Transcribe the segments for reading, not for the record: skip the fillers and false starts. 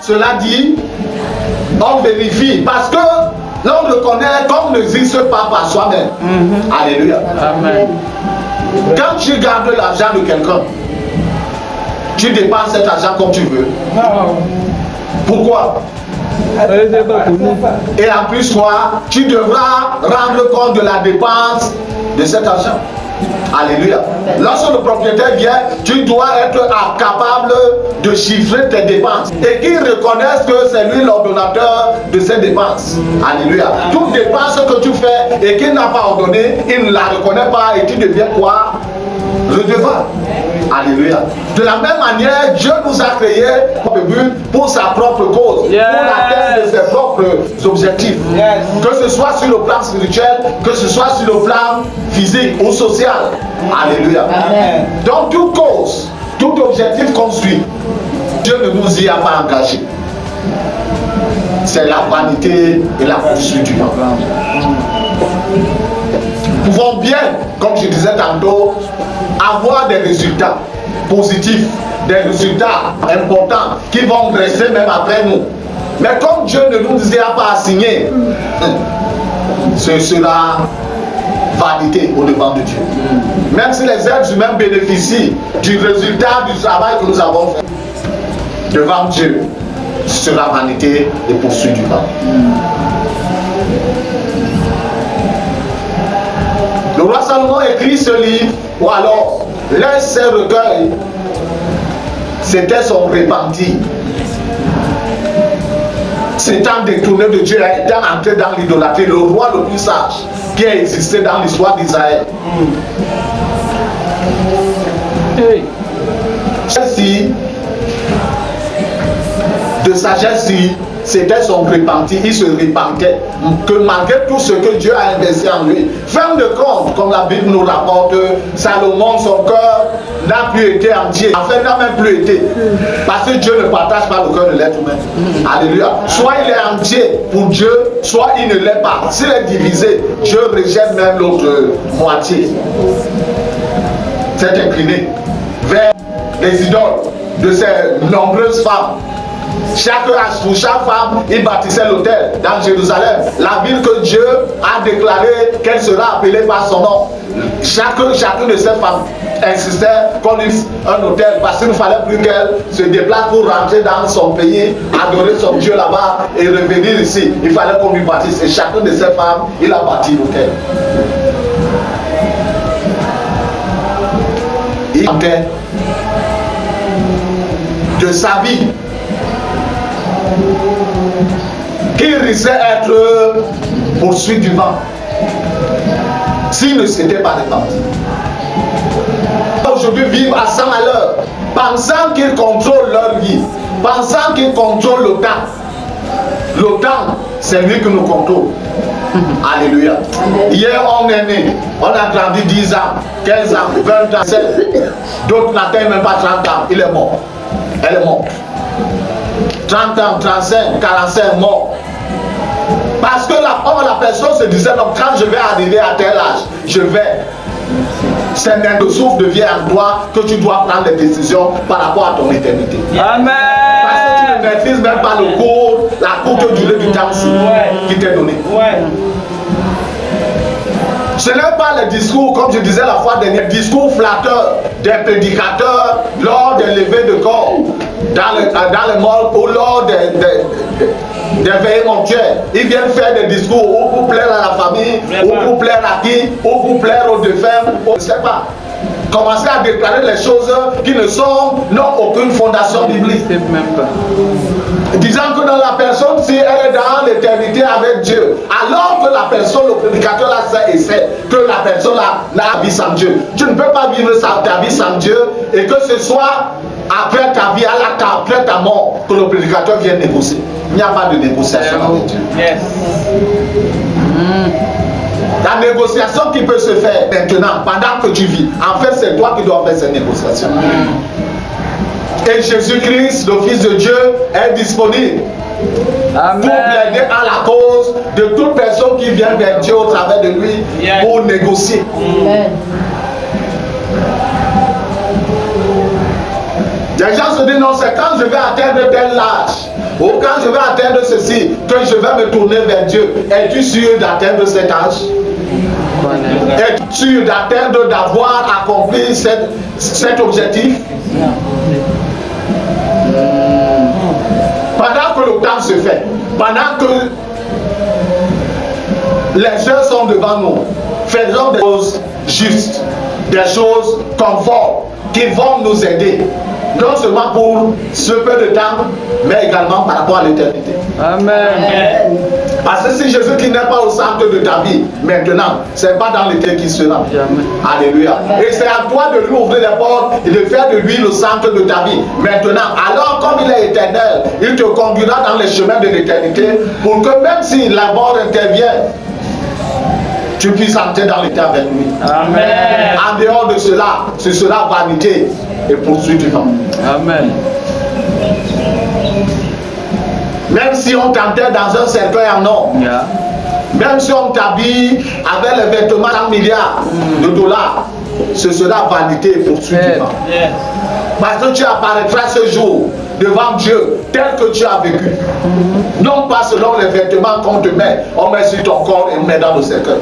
cela dit, on vérifie parce que l'on reconnaît qu'on n'existe pas par soi-même. Alléluia. Amen. Quand tu gardes l'argent de quelqu'un, tu dépenses cet argent comme tu veux. Pourquoi? Et en plus, toi, tu devras rendre compte de la dépense de cet argent. Alléluia. Lorsque le propriétaire vient, tu dois être capable de chiffrer tes dépenses et qu'il reconnaisse que c'est lui l'ordonnateur de ces dépenses. Alléluia. Toute dépense que tu fais et qu'il n'a pas ordonné, il ne la reconnaît pas et tu deviens quoi? Redevable. Alléluia. De la même manière, Dieu nous a créés pour sa propre cause, pour l'atteinte de ses propres objectifs. Que ce soit sur le plan spirituel, que ce soit sur le plan physique ou social. Alléluia. Donc toute cause, tout objectif qu'on suit, Dieu ne nous y a pas engagés. C'est la vanité et la poursuite du vent. Nous pouvons bien, comme je disais tantôt, avoir des résultats positifs, des résultats importants qui vont rester même après nous. Mais comme Dieu ne nous a pas assigné, ce sera vanité au devant de Dieu. Même si les êtres humains bénéficient du résultat du travail que nous avons fait, devant Dieu, ce sera vanité et poursuite du vent. Le roi Salomon écrit ce livre, ou alors l'un de ses recueils, c'était son repentir. S'étant détourné de Dieu, étant entré dans l'idolâtrie, le roi le plus sage qui a existé dans l'histoire d'Israël. Celle-ci, de sagesse-ci, c'était son repentir, il se repentait, que malgré tout ce que Dieu a investi en lui. Fin de compte, comme la Bible nous rapporte, Salomon, son cœur n'a plus été entier, enfin n'a même plus été, parce que Dieu ne partage pas le cœur de l'être humain. Alléluia. Soit il est entier pour Dieu, soit il ne l'est pas. S'il est divisé, Dieu rejette même l'autre moitié. C'est incliné vers les idoles de ces nombreuses femmes. Pour chaque femme, il bâtissait l'autel dans Jérusalem, la ville que Dieu a déclaré qu'elle sera appelée par son nom. Chacune de ces femmes insistait qu'on ait un hôtel parce qu'il ne fallait plus qu'elle se déplace pour rentrer dans son pays, adorer son Dieu là-bas et revenir ici. Il fallait qu'on lui bâtisse. Et chacune de ces femmes, il a bâti l'hôtel. Il tentait de sa vie qui risquait être poursuite du vent s'il ne s'était pas répandu. Aujourd'hui vivent à 100 à l'heure, pensant qu'ils contrôlent leur vie, pensant qu'ils contrôlent le temps. Le temps, c'est lui qui nous contrôle. Alléluia. Hier on est né, on a grandi 10 ans, 15 ans, 20 ans, d'autres n'atteignent même pas 30 ans, il est mort. Elle est morte. 30 ans, 35, 45 morts. Parce que la personne se disait, donc quand je vais arriver à tel âge, je vais. C'est un de souffle de vie en toi que tu dois prendre des décisions par rapport à ton éternité. Amen. Parce que tu ne maîtrises même pas le cours, la courte durée du temps qui t'est donné. Ce n'est pas les discours, comme je disais la fois dernière, discours flatteurs des prédicateurs lors des levées de corps, dans les morts ou lors des veillées mortuaires. Ils viennent faire des discours ou pour plaire à la famille, ou pour plaire à qui, ou pour plaire aux défunts, je ne sais pas. Commencer à déclarer les choses qui n'ont aucune fondation biblique. Disant que dans la personne, si elle est dans l'éternité avec Dieu, alors que la personne, le prédicateur là sait et sait que la personne là n'a vie sans Dieu. Tu ne peux pas vivre ta vie sans Dieu et que ce soit après ta vie, après ta mort, que le prédicateur vienne négocier. Il n'y a pas de négociation avec Dieu. La négociation qui peut se faire maintenant, pendant que tu vis, en fait c'est toi qui dois faire cette négociation. Et Jésus-Christ, le Fils de Dieu, est disponible. Amen. Pour plaider à la cause de toute personne qui vient vers Dieu au travers de lui pour négocier. Amen. Les gens se disent non, c'est quand je vais atteindre tel âge Ou quand je vais atteindre ceci, que je vais me tourner vers Dieu, es-tu sûr d'atteindre cet âge? Es-tu sûr d'atteindre, d'avoir accompli cet objectif? Pendant que le temps se fait, pendant que les heures sont devant nous, faisons des choses justes, des choses conformes qui vont nous aider, non seulement pour ce peu de temps, mais également par rapport à l'éternité. Amen. Parce que si Jésus qui n'est pas au centre de ta vie maintenant, c'est pas dans l'éternité qu'il sera. Alléluia. Et c'est à toi de lui ouvrir les portes et de faire de lui le centre de ta vie maintenant. Alors comme il est éternel, il te conduira dans les chemins de l'éternité pour que même si la mort intervient, tu puisses entrer dans l'éternité avec lui. Amen. En dehors de cela, ce sera vanité et poursuite du vent. Amen. Même si on t'enterre dans un cercueil en or, même si on t'habille avec les vêtements en milliards de dollars, ce sera vanité et poursuite du vent. Parce que tu apparaîtras ce jour devant Dieu tel que tu as vécu. Non pas selon les vêtements qu'on te met, on met sur ton corps et on met dans le cercueil.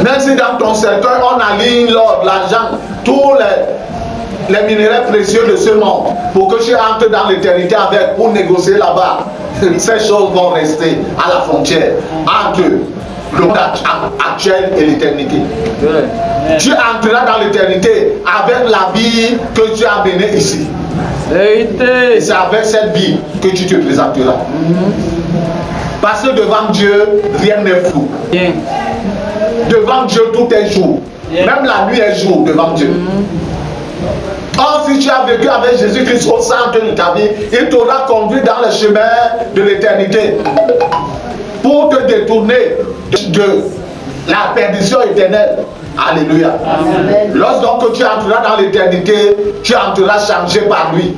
Même si dans ton cercueil on aligne l'or, l'argent, tous les minéraux précieux de ce monde pour que tu entres dans l'éternité avec pour négocier là-bas, ces choses vont rester à la frontière entre le monde actuel et l'éternité. Tu entreras dans l'éternité avec la vie que tu as menée ici. Et c'est avec cette vie que tu te présenteras. Parce que devant Dieu, rien n'est flou. Devant Dieu, tout est jour. Même la nuit est jour devant Dieu. Or, si tu as vécu avec Jésus-Christ au centre de ta vie, il t'aura conduit dans le chemin de l'éternité pour te détourner de la perdition éternelle. Alléluia. Lorsque tu entreras dans l'éternité, tu entreras changé par lui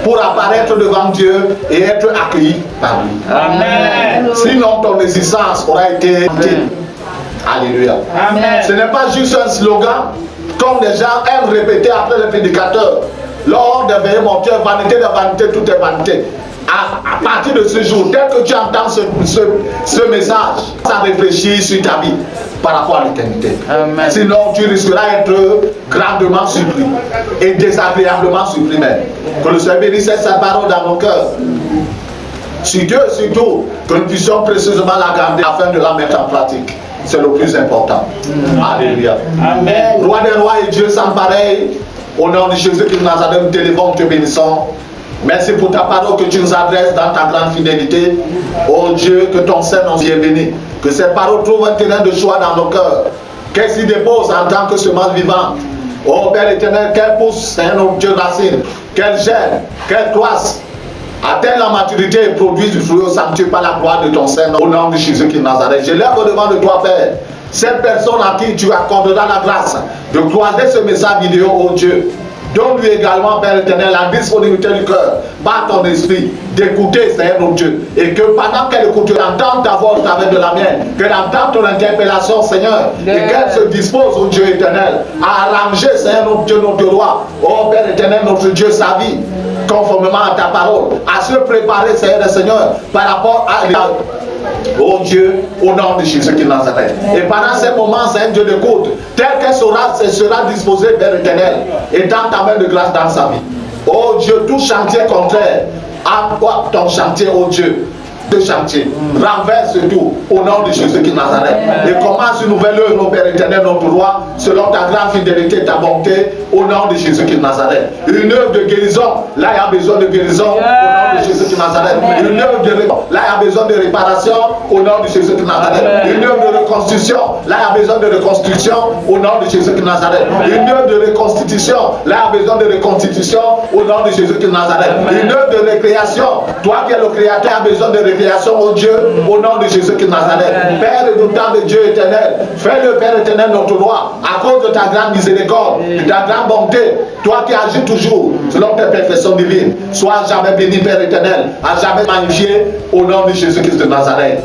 pour apparaître devant Dieu et être accueilli par lui. Amen. Sinon, ton existence aura été... Alléluia. Amen. Ce n'est pas juste un slogan comme les gens aiment répéter après les prédicateurs. Lors des veillées mortuaires, vanité de vanité, tout est vanité. À partir de ce jour, dès que tu entends ce message, ça réfléchit sur ta vie par rapport à l'éternité. Sinon, tu risqueras d'être grandement surpris et désagréablement surpris même. Que le Seigneur bénisse cette parole dans nos cœurs. Sur Dieu, surtout, que nous puissions précieusement la garder afin de la mettre en pratique. C'est le plus important. Alléluia. Amen. Roi des rois et Dieu sans pareil, au nom de Jésus qui nous a donné, nous t'élévons, nous te bénissons. Merci pour ta parole que tu nous adresses dans ta grande fidélité. Oh Dieu, que ton Saint-Nom soit béni. Que cette parole trouve un terrain de choix dans nos cœurs. Qu'elle s'y dépose en tant que semence vivante. Oh Père éternel, qu'elle pousse, Seigneur Dieu racine, qu'elle gère, qu'elle croisse, atteigne la maturité et produise du fruit au sanctuaire par la gloire de ton Saint-Nom. Au nom de Jésus qui Nazareth. Je lève devant de toi, Père, cette personne à qui tu accorderas la grâce de croiser ce message vidéo, oh Dieu. Donne-lui également, Père éternel, la disponibilité du cœur, par ton esprit, d'écouter, Seigneur notre Dieu. Et que pendant qu'elle écoute, elle entende ta voix au travers de la mienne, qu'elle entende ton interpellation, Seigneur, et qu'elle se dispose, oh Dieu éternel, à arranger, Seigneur notre Dieu, notre roi, oh Père éternel, notre Dieu, sa vie, conformément à ta parole, à se préparer, Seigneur le Seigneur, par rapport à oh Dieu, au nom de Jésus qui Nazareth. Et pendant ces moments, Seigneur Dieu d'écoute, tel qu'elle sera disposée, Père éternel, et dans ta main de grâce dans sa vie. Oh Dieu, tout chantier contraire, à toi ton chantier, oh Dieu, de chantier, renverse tout au nom de Jésus qui Nazareth. Et commence une nouvelle œuvre, mon Père éternel, notre roi, selon ta grande fidélité, ta bonté, au nom de Jésus qui Nazareth. Une œuvre de guérison, là il y a besoin de guérison, au nom de Jésus qui Nazareth. Une œuvre de là il y a besoin de réparation, au nom de Jésus qui Nazareth. Une œuvre de reconstruction, là il y a besoin de reconstruction, au nom de Jésus qui Nazareth. Une œuvre de reconstitution, là il y a besoin de reconstitution, au nom de Jésus qui Nazareth. Une œuvre de récréation, toi qui es le créateur, a besoin de récréation, oh Dieu, au nom de Jésus qui Nazareth. Père redoutant de Dieu éternel, fais-le, Père éternel, notre roi, à cause de ta grande miséricorde, de ta grande bonté, toi qui agis toujours selon tes perfections divines. Sois jamais béni, Père éternel, à jamais magnifié, au nom de Jésus-Christ de Nazareth.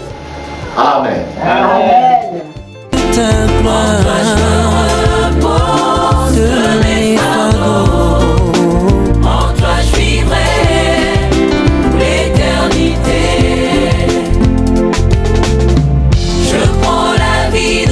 Amen. Amen.